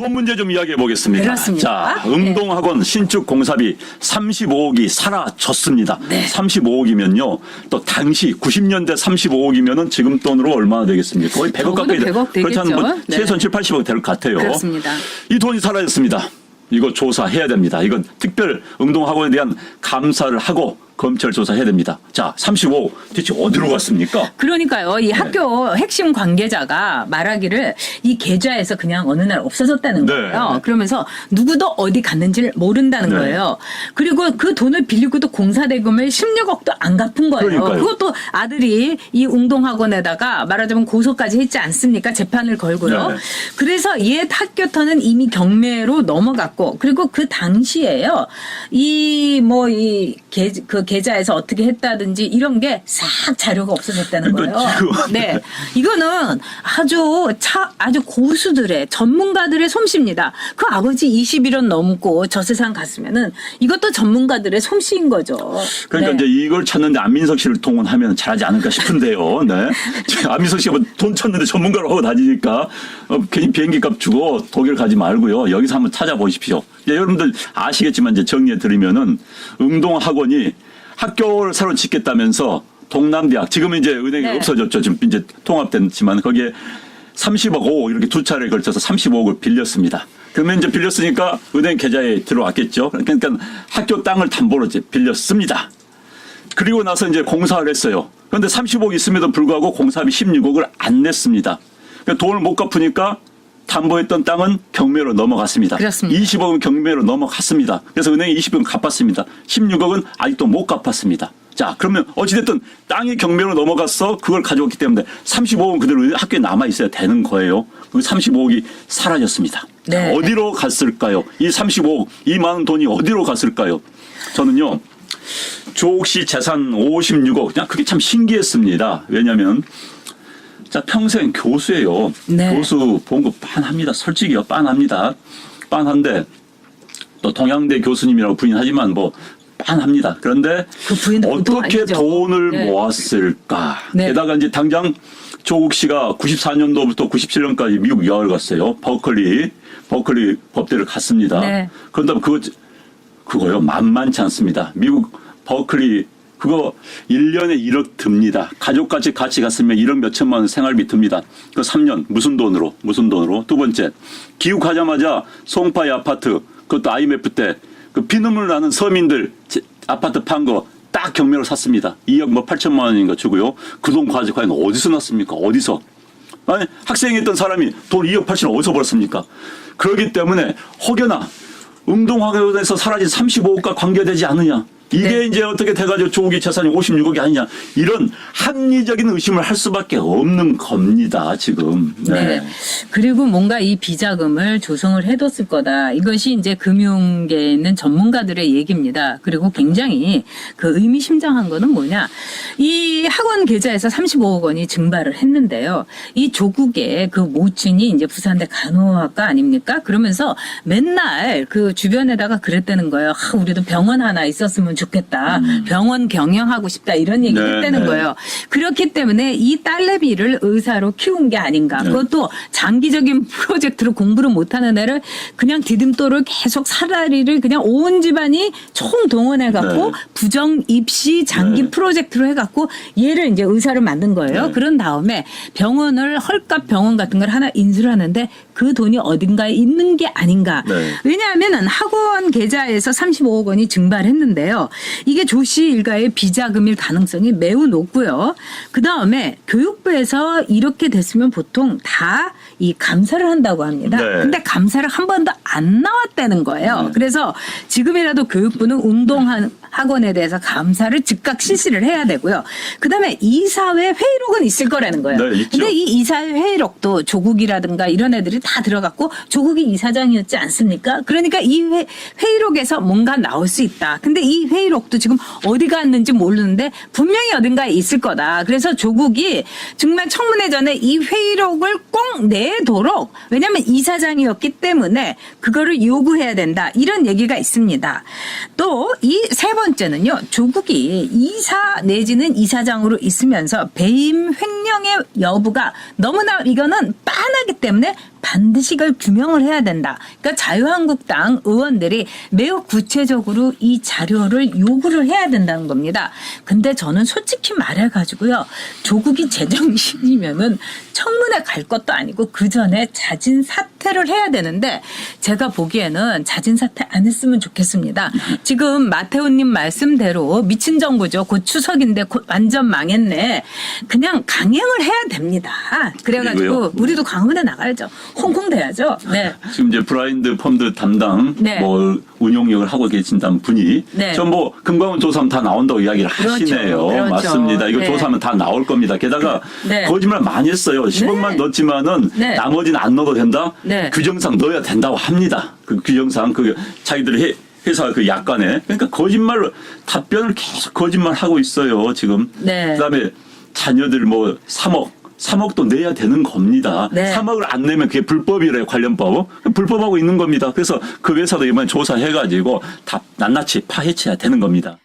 돈 문제 좀 이야기해 보겠습니다. 그렇습니다. 자, 응동학원 신축 공사비 35억이 사라졌습니다. 네. 35억이면요. 또 당시 90년대 35억이면은 지금 돈으로 얼마나 되겠습니까? 거의 100억 가까이 100억 그렇지 않으면 뭐 되겠죠. 네. 최소한 7, 80억 될 것 같아요. 그렇습니다. 이 돈이 사라졌습니다. 이거 조사해야 됩니다. 이건 특별 응동학원에 대한 감사를 하고 검찰 조사해야 됩니다. 자, 35억 대체 어디로 갔습니까? 그러니까요. 이 학교 핵심 관계자가 말하기를 이 계좌에서 그냥 어느 날 없어졌다는 네. 거예요. 그러면서 누구도 어디 갔는지를 모른다는 네. 거예요. 그리고 그 돈을 빌리고도 공사대금을 16억도 안 갚은 거예요. 그러니까요. 그것도 아들이 이 웅동학원에다가 말하자면 고소까지 했지 않습니까? 재판을 걸고요. 네. 그래서 옛 학교터는 이미 경매로 넘어갔고 그리고 그 당시에요. 그 계좌에서 어떻게 했다든지 이런 게 싹 자료가 없어졌다는 그러니까 거예요. 지금 네. 이거는 아주 고수들의 전문가들의 솜씨입니다. 그 아버지 21년 넘고 저 세상 갔으면은 이것도 전문가들의 솜씨인 거죠. 그러니까 네. 이제 이걸 찾는데 안민석 씨를 동원하면 잘하지 않을까 싶은데요. 네. 안민석 씨가 뭐 돈 찾는데 전문가로 하고 다니니까 괜히 비행기 값 주고 독일 가지 말고요. 여기서 한번 찾아보십시오. 이제 여러분들 아시겠지만 이제 정리해 드리면은 응동학원이 학교를 새로 짓겠다면서 동남대학 지금은 이제 은행이 네. 없어졌죠. 지금 이제 통합됐지만 거기에 30억 5억 이렇게 두 차례에 걸쳐서 35억을 빌렸습니다. 그러면 이제 빌렸으니까 은행 계좌에 들어왔겠죠. 그러니까 학교 땅을 담보로 이제 빌렸습니다. 그리고 나서 이제 공사를 했어요. 그런데 30억 있음에도 불구하고 공사비 16억을 안 냈습니다. 그러니까 돈을 못 갚으니까 담보했던 땅은 경매로 넘어갔습니다. 그렇습니다. 20억은 경매로 넘어갔습니다. 그래서 은행이 20억은 갚았습니다. 16억은 아직도 못 갚았습니다. 자, 그러면 어찌됐든 땅이 경매로 넘어갔어. 그걸 가져왔기 때문에 35억은 그대로 학교에 남아있어야 되는 거예요. 그 35억이 사라졌습니다. 네. 자, 어디로 갔을까요? 이 35억, 이 많은 돈이 어디로 갔을까요? 저는요. 조옥 씨 재산 56억. 그냥 그게 참 신기했습니다. 왜냐하면 자, 평생 교수예요. 네. 교수 본 거 빤합니다. 솔직히요, 빤합니다. 빤한데 또 동양대 교수님이라고 부인하지만 뭐 빤합니다. 그런데 그 부인도 보통 어떻게 아니죠. 돈을 네. 모았을까? 네. 게다가 이제 당장 조국 씨가 94년도부터 97년까지 미국 유학을 갔어요. 버클리 법대를 갔습니다. 네. 그런데 그거요 만만치 않습니다. 미국 버클리 그거 1년에 1억 듭니다. 가족까지 같이 갔으면 1억 몇천만 원 생활비 듭니다. 그 3년 무슨 돈으로? 두 번째 귀국하자마자 송파의 아파트 그것도 IMF 때 그 피눈물 나는 서민들 아파트 판 거 딱 경매로 샀습니다. 2억 뭐 8천만 원인가 주고요. 그 돈 과연 어디서 났습니까? 어디서? 아니 학생이었던 사람이 돈 2억 8천 어디서 벌었습니까? 그렇기 때문에 혹여나 응동학원에서 사라진 35억과 관계되지 않느냐. 이게 네. 이제 어떻게 돼가지고 조국의 재산이 56억이 아니냐. 이런 합리적인 의심을 할 수밖에 없는 겁니다. 지금. 네. 그리고 뭔가 이 비자금을 조성을 해뒀을 거다. 이것이 이제 금융계에 있는 전문가들의 얘기입니다. 그리고 굉장히 그 의미심장한 거는 뭐냐. 이 학원 계좌에서 35억 원이 증발을 했는데요. 이 조국의 그 모친이 이제 부산대 간호학과 아닙니까? 그러면서 맨날 그 주변에다가 그랬다는 거예요. 우리도 병원 하나 있었으면 좋겠다. 병원 경영하고 싶다. 이런 얘기를 네, 했다는 네. 거예요. 그렇기 때문에 이 딸내미를 의사로 키운 게 아닌가. 네. 그것도 장기적인 프로젝트로 공부를 못하는 애를 그냥 디딤돌을 계속 사다리를 그냥 온 집안이 총동원해갖고 네. 부정 입시 장기 네. 프로젝트로 해갖고 얘를 이제 의사를 만든 거예요. 네. 그런 다음에 병원을 헐값 병원 같은 걸 하나 인수를 하는데 그 돈이 어딘가에 있는 게 아닌가. 네. 왜냐하면 학원 계좌에서 35억 원이 증발했는데요. 이게 조 씨 일가의 비자금일 가능성이 매우 높고요. 그다음에 교육부에서 이렇게 됐으면 보통 다 이 감사를 한다고 합니다. 네. 근데 감사를 한 번도 안 나왔다는 거예요. 네. 그래서 지금이라도 교육부는 운동학원에 대해서 감사를 즉각 실시를 해야 되고요. 그다음에 이사회 회의록은 있을 거라는 거예요. 네, 있죠. 근데 이 이사회 회의록도 조국이라든가 이런 애들이 다 들어갔고 조국이 이사장이었지 않습니까? 그러니까 이 회의록에서 뭔가 나올 수 있다. 근데 이 회의록도 지금 어디 갔는지 모르는데 분명히 어딘가에 있을 거다. 그래서 조국이 정말 청문회 전에 이 회의록을 꼭 내도록 왜냐하면 이사장이었기 때문에 그거를 요구해야 된다. 이런 얘기가 있습니다. 또 이 세 번째는요. 조국이 이사 내지는 이사장으로 있으면서 배임 횡령의 여부가 너무나 이거는 빤하기 때문에 반드시 이걸 규명을 해야 된다. 그러니까 자유한국당 의원들이 매우 구체적으로 이 자료를 요구를 해야 된다는 겁니다. 근데 저는 솔직히 말해가지고요. 조국이 제정신이면은 청문회 갈 것도 아니고 그 전에 자진 사퇴를 해야 되는데 제가 보기에는 자진 사퇴 안 했으면 좋겠습니다. 지금 마태우님 말씀대로 미친 정부죠. 곧 추석인데 곧 완전 망했네. 그냥 강행을 해야 됩니다. 그래가지고 그리고요. 우리도 강원에 나가야죠. 홍콩 돼야죠. 네. 지금 이제 브라인드 펀드 담당 네. 뭐 운용력을 하고 계신다는 분이 네. 전 뭐 금감원 조사하면 다 나온다고 이야기를 그렇죠. 하시네요. 그렇죠. 맞습니다. 이거 네. 조사하면 다 나올 겁니다. 게다가 네. 거짓말 많이 했어요. 10억만 넣었지만은 네. 나머지는 안 넣어도 된다. 네. 규정상 넣어야 된다고 합니다. 그 규정상 그 자기들이 회사 그 약관에 그러니까 거짓말 답변을 계속 거짓말하고 있어요. 지금. 네. 그다음에 자녀들 뭐 3억도 내야 되는 겁니다. 네. 3억을 안 내면 그게 불법이래요. 관련법. 불법하고 있는 겁니다. 그래서 그 회사도 이번에 조사해가지고 다 낱낱이 파헤쳐야 되는 겁니다.